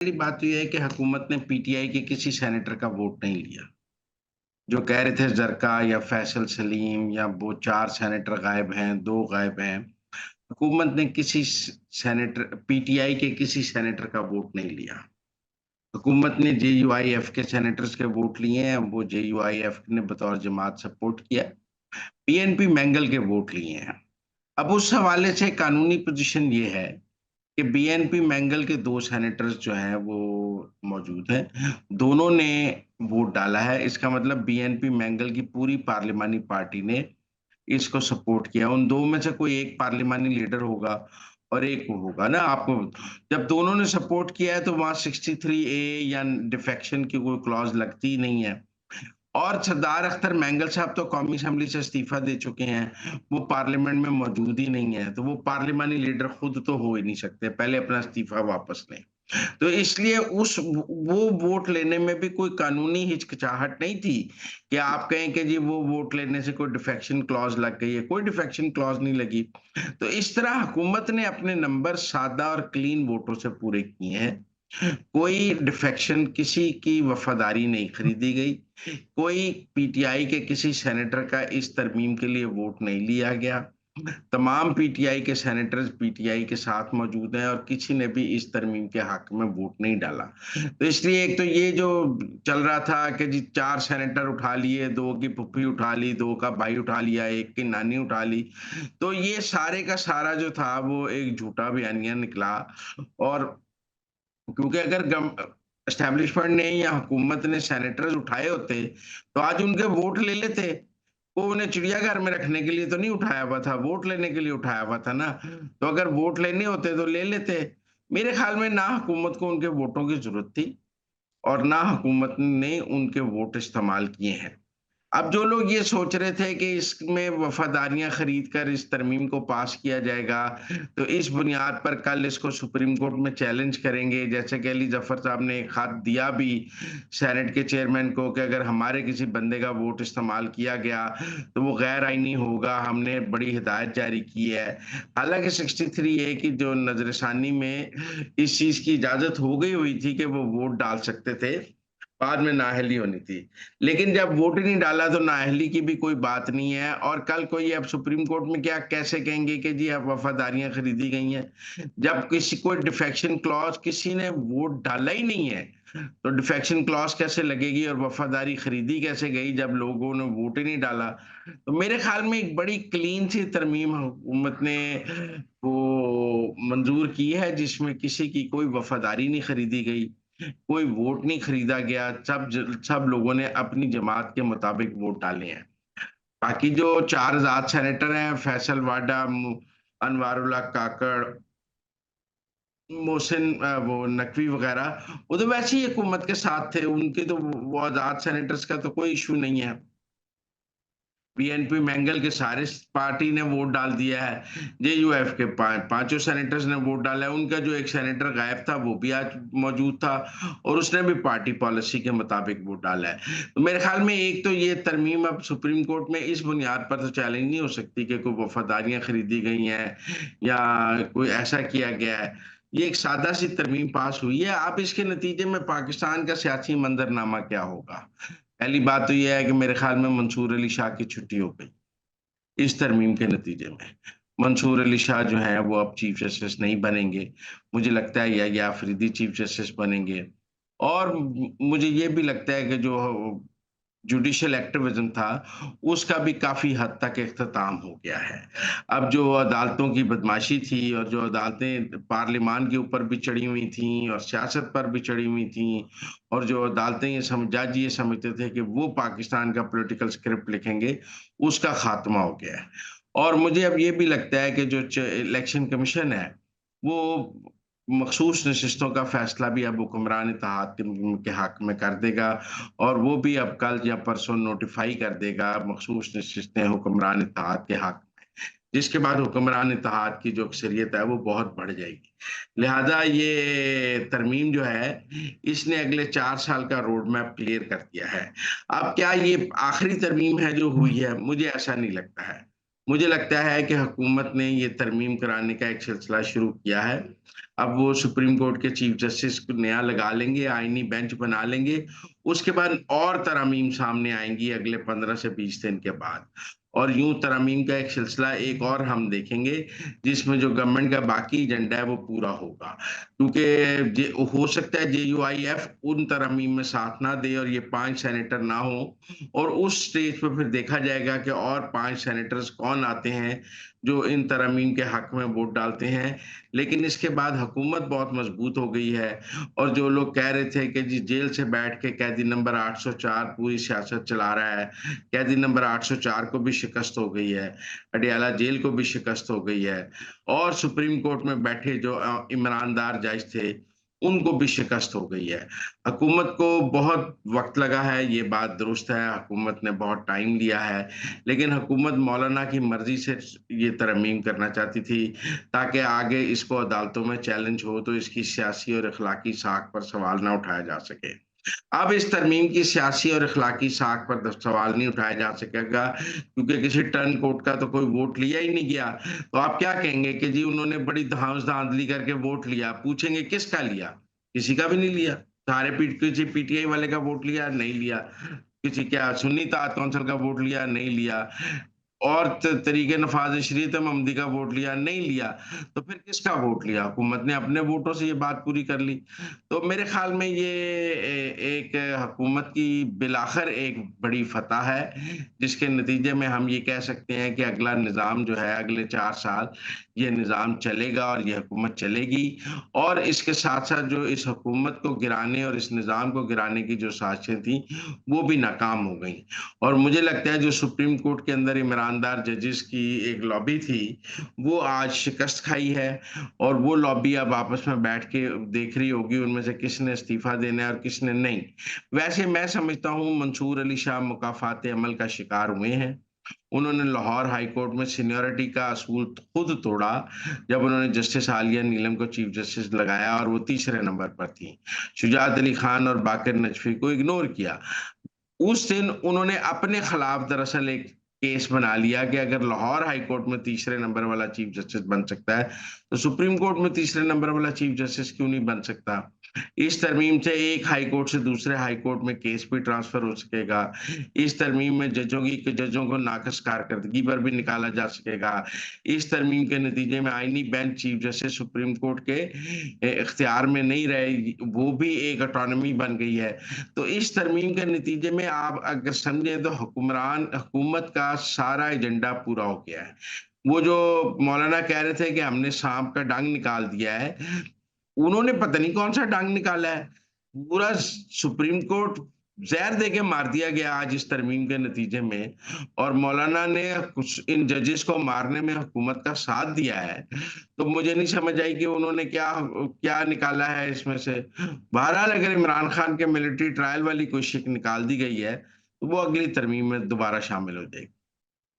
पहली बात तो ये है कि हुकूमत ने पीटीआई के किसी सेनेटर का वोट नहीं लिया। जो कह रहे थे ज़रका या फैसल सलीम या वो 4 सेनेटर गायब हैं, 2 गायब हैं। हुकूमत ने किसी सेनेटर पीटीआई के किसी सेनेटर का वोट नहीं लिया। हुकूमत ने जेयूआईएफ के सेनेटर्स के वोट लिए हैं, वो जेयूआईएफ ने बतौर जमात सपोर्ट किया। पीएनपी मैंगल के वोट लिए हैं। अब उस हवाले से कानूनी पोजीशन ये है कि बीएनपी मैंगल के 2 सेनेटर्स जो हैं वो मौजूद हैं। दोनों ने वोट डाला है। इसका मतलब बीएनपी मैंगल की पूरी पार्लिमानी पार्टी ने इसको सपोर्ट किया। उन 2 में से कोई एक पार्लिमानी लीडर होगा और एक वो होगा ना। आपको जब दोनों ने सपोर्ट किया है तो वहाँ 63 ए या डिफेक्शन की कोई क्लॉज़ लगती ही नहीं है। और सरदार अख्तर मैंगल साहब तो कौमी असेंबली से इस्तीफा दे चुके हैं। वो पार्लियामेंट में मौजूद ही नहीं है, तो वो पार्लिमानी लीडर खुद तो हो ही नहीं सकते। पहले अपना इस्तीफा वापस लें। तो इसलिए उस वो वोट लेने में भी कोई कानूनी हिचकिचाहट नहीं थी कि आप कहें कि जी वो वोट लेने से कोई डिफेक्शन क्लॉज़ लग गई है। कोई डिफेक्शन क्लॉज़ नहीं लगी। तो इस तरह हुकूमत ने अपने नंबर सादा और क्लीन वोटों से पूरे किए हैं। कोई डिफेक्शन किसी की वफादारी नहीं खरीदी गई। कोई पीटीआई के किसी सेनेटर का इस तरमीम के लिए वोट नहीं लिया गया। तमाम पीटीआई के सेनेटर्स पीटीआई के साथ मौजूद हैं और किसी ने भी इस तरमीम के हक में वोट नहीं डाला। तो इसलिए एक तो ये जो चल रहा था कि जी 4 सेनेटर उठा लिए, 2 की फूफी उठा ली, 2 का भाई उठा लिया, 1 की नानी उठा ली। तो ये सारे का सारा जो था वो एक झूठा बयानिया निकला। और क्योंकि अगर एस्टेब्लिशमेंट ने या हुकूमत ने सेनेटर्स उठाए होते, तो आज उनके वोट ले लेते। वो उन्हें चिड़ियाघर में रखने के लिए तो नहीं उठाया हुआ था, वोट लेने के लिए उठाया हुआ था ना। तो अगर वोट लेने होते तो ले लेते। मेरे ख्याल में ना हुकूमत को उनके वोटों की ज़रूरत थी और ना हुकूमत ने उनके वोट इस्तेमाल किए हैं। अब जो लोग ये सोच रहे थे कि इसमें वफ़ादारियाँ खरीद कर इस तरमीम को पास किया जाएगा, तो इस बुनियाद पर कल इसको सुप्रीम कोर्ट में चैलेंज करेंगे। जैसे कि अली ज़फ़र साहब ने एक खत दिया भी सेनेट के चेयरमैन को कि अगर हमारे किसी बंदे का वोट इस्तेमाल किया गया, तो वो गैर आइनी होगा, हमने बड़ी हिदायत जारी की है। हालाँकि 63 ए की जो नज़रसानी में इस चीज़ की इजाज़त हो गई हुई थी कि वो वोट डाल सकते थे, बाद में नाअहली होनी थी। लेकिन जब वोट ही नहीं डाला तो नाअहली की भी कोई बात नहीं है। और कल कोई अब सुप्रीम कोर्ट में क्या कैसे कहेंगे कि जी अब वफ़ादारियाँ खरीदी गई हैं। जब किसी कोई डिफेक्शन क्लॉज़ किसी ने वोट डाला ही नहीं है, तो डिफेक्शन क्लॉज़ कैसे लगेगी और वफ़ादारी खरीदी कैसे गई जब लोगों ने वोट ही नहीं डाला। तो मेरे ख़्याल में एक बड़ी क्लीन सी तरमीम हुकूमत ने वो मंज़ूर की है जिसमें किसी की कोई वफ़ादारी नहीं खरीदी गई। कोई वोट नहीं खरीदा गया, सब लोगों ने अपनी जमात के मुताबिक वोट डाले हैं। बाकी जो 4 आज़ाद सेनेटर हैं, फैसल वाडा, अनवारुल्लाह काकड़, मोहसिन वो नकवी वगैरह, वो तो वैसे ही हुकूमत के साथ थे। उनके तो वो आज़ाद सेनेटर्स का तो कोई इश्यू नहीं है। बीएनपी मैंगल के सारे पार्टी ने वोट डाल दिया है। जेयूएफ के पांचों सेनेटर्स ने वोट डाला है। उनका जो एक सेनेटर गायब था वो भी आज मौजूद था और उसने भी पार्टी पॉलिसी के मुताबिक वोट डाला है। तो मेरे ख्याल में एक तो ये तरमीम अब सुप्रीम कोर्ट में इस बुनियाद पर तो चैलेंज नहीं हो सकती कि कोई वफादारियां खरीदी गई हैं या कोई ऐसा किया गया है। ये एक सादा सी तरमीम पास हुई है। अब इसके नतीजे में पाकिस्तान का सियासी मंजरनामा क्या होगा? पहली बात तो ये है कि मेरे ख्याल में मंसूर अली शाह की छुट्टी हो गई, इस तरमीम के नतीजे में। मंसूर अली शाह जो हैं वो अब चीफ जस्टिस नहीं बनेंगे। मुझे लगता है या अफरीदी चीफ जस्टिस बनेंगे। और मुझे ये भी लगता है कि जो जुडिशियल एक्टिविज़्म था, उसका भी काफ़ी हद तक इख्तिताम हो गया है। अब जो अदालतों की बदमाशी थी और जो अदालतें पार्लिमान के ऊपर भी चढ़ी हुई थीं और सियासत पर भी चढ़ी हुई थीं और जो अदालतें जज ये समझते थे कि वो पाकिस्तान का पॉलिटिकल स्क्रिप्ट लिखेंगे, उसका खात्मा हो गया है। और मुझे अब ये भी लगता है कि जो इलेक्शन कमीशन है, वो मखसूस नशिस्तों का फैसला भी अब हुक्मरान इत्तेहाद के हक में कर देगा और वो भी अब कल या परसों नोटिफ़ाई कर देगा मखसूस नशिस्तें हुक्मरान इत्तेहाद के हक में, जिसके बाद हुक्मरान इत्तेहाद की जो अक्सरियत है वो बहुत बढ़ जाएगी। लिहाज़ा ये तरमीम जो है, इसने अगले 4 साल का रोड मैप क्लियर कर दिया है। अब क्या ये आखिरी तरमीम है जो हुई है? मुझे ऐसा नहीं लगता है। मुझे लगता है कि हुकूमत ने ये तरमीम कराने का एक सिलसिला शुरू किया है। अब वो सुप्रीम कोर्ट के चीफ जस्टिस को नया लगा लेंगे, आईनी बेंच बना लेंगे, उसके बाद और तरमीम सामने आएँगी अगले 15 से 20 दिन के बाद। और यूँ तरमीम का एक सिलसिला एक और हम देखेंगे, जिसमें जो गवर्नमेंट का बाकी एजेंडा है वो पूरा होगा। क्योंकि जे हो सकता है जेयूआईएफ उन तरमीम में साथ ना दे और ये 5 सेनेटर ना हों, और उस स्टेज पे फिर देखा जाएगा कि और 5 सेनेटर्स कौन आते हैं, जो इन तरमीम के हक में वोट डालते हैं। लेकिन इसके बाद हुकूमत बहुत मजबूत हो गई है, और जो लोग कह रहे थे कि जी जेल से बैठ के कैदी नंबर 804 पूरी सियासत चला रहा है, कैदी नंबर 804 को भी शिकस्त हो गई है, अडयाला जेल को भी शिकस्त हो गई है, और सुप्रीम कोर्ट में बैठे जो ईमानदार जज थे, उनको भी शिकस्त हो गई है। हुकूमत को बहुत वक़्त लगा है, ये बात दुरुस्त है, हुकूमत ने बहुत टाइम लिया है, लेकिन हुकूमत मौलाना की मर्ज़ी से ये तरमीम करना चाहती थी, ताकि आगे इसको अदालतों में चैलेंज हो तो इसकी सियासी और अखलाकी साख पर सवाल ना उठाया जा सके। अब इस तरमीम की सियासी और अखलाकी साख पर सवाल नहीं उठाया जा सकेगा, क्योंकि किसी टर्न कोर्ट का तो कोई वोट लिया ही नहीं गया। तो आप क्या कहेंगे कि जी उन्होंने बड़ी धांस-धांधली करके वोट लिया, पूछेंगे किसका लिया? किसी का भी नहीं लिया। सारे किसी पीटीआई वाले का वोट लिया? नहीं लिया। किसी क्या सुन्नी ताअत कौंसिल का वोट लिया? नहीं लिया। और तरीके नफाज शरीयत महमदी का वोट लिया? नहीं लिया। तो फिर किसका वोट लिया? हुकूमत ने अपने वोटों से ये बात पूरी कर ली। तो मेरे ख्याल में ये एक हुकूमत की बिलाखिर एक बड़ी फतह है, जिसके नतीजे में हम ये कह सकते हैं कि अगला निज़ाम जो है अगले 4 साल ये निज़ाम चलेगा और ये हुकूमत चलेगी। और इसके साथ-साथ जो इस हुकूमत को गिराने और इस निज़ाम को गिराने की जो साज़िशें थी, वो भी नाकाम हो गईं। और मुझे लगता है जो सुप्रीम कोर्ट के अंदर ईमानदार जजेस की एक लॉबी थी, वो आज शिकस्त खाई है, और वो लॉबी अब आपस में बैठ के देख रही होगी उनमें से किसने इस्तीफ़ा देना है और किसने नहीं। वैसे मैं समझता हूँ मंसूर अली शाह मुकाफ़ात अमल का शिकार हुए हैं। उन्होंने लाहौर हाई कोर्ट में सीनियॉरिटी का असूल खुद तोड़ा, जब उन्होंने जस्टिस आलिया नीलम को चीफ जस्टिस लगाया और वो तीसरे नंबर पर थीं। शुजात अली खान और बाकिर नजफ़ी को इग्नोर किया। उस दिन उन्होंने अपने खिलाफ दरअसल एक केस बना लिया कि अगर लाहौर हाई कोर्ट में तीसरे नंबर वाला चीफ जस्टिस बन सकता है, तो सुप्रीम कोर्ट में तीसरे नंबर वाला चीफ जस्टिस क्यों नहीं बन सकता? इस तरमीम से एक हाई कोर्ट से दूसरे हाई कोर्ट में केस भी ट्रांसफर हो सकेगा। इस तरमीम में जजों को नाक़िस कारकर्दगी पर भी निकाला जा सकेगा। इस तरमीम के नतीजे में आईनी bench chief justice supreme court के इख्तियार में नहीं रहे, वो भी एक ऑटोनॉमी बन गई है। तो इस तरमीम के नतीजे में आप अगर समझें तो हुकूमत का सारा एजेंडा पूरा हो गया है। वो जो मौलाना कह रहे थे कि हमने साँप का डंग निकाल दिया है, उन्होंने पता नहीं कौन-सा डंग निकाला है। पूरा सुप्रीम कोर्ट ज़हर दे के मार दिया गया आज इस तरमीम के नतीजे में, और मौलाना ने कुछ इन जजेस को मारने में हुकूमत का साथ दिया है। तो मुझे नहीं समझ आई कि उन्होंने क्या क्या निकाला है इसमें से। बहरहाल अगर इमरान खान के मिलिट्री ट्रायल वाली कोई शिक निकाल दी गई है, तो वो अगली तरमीम में दोबारा शामिल हो जाएगी।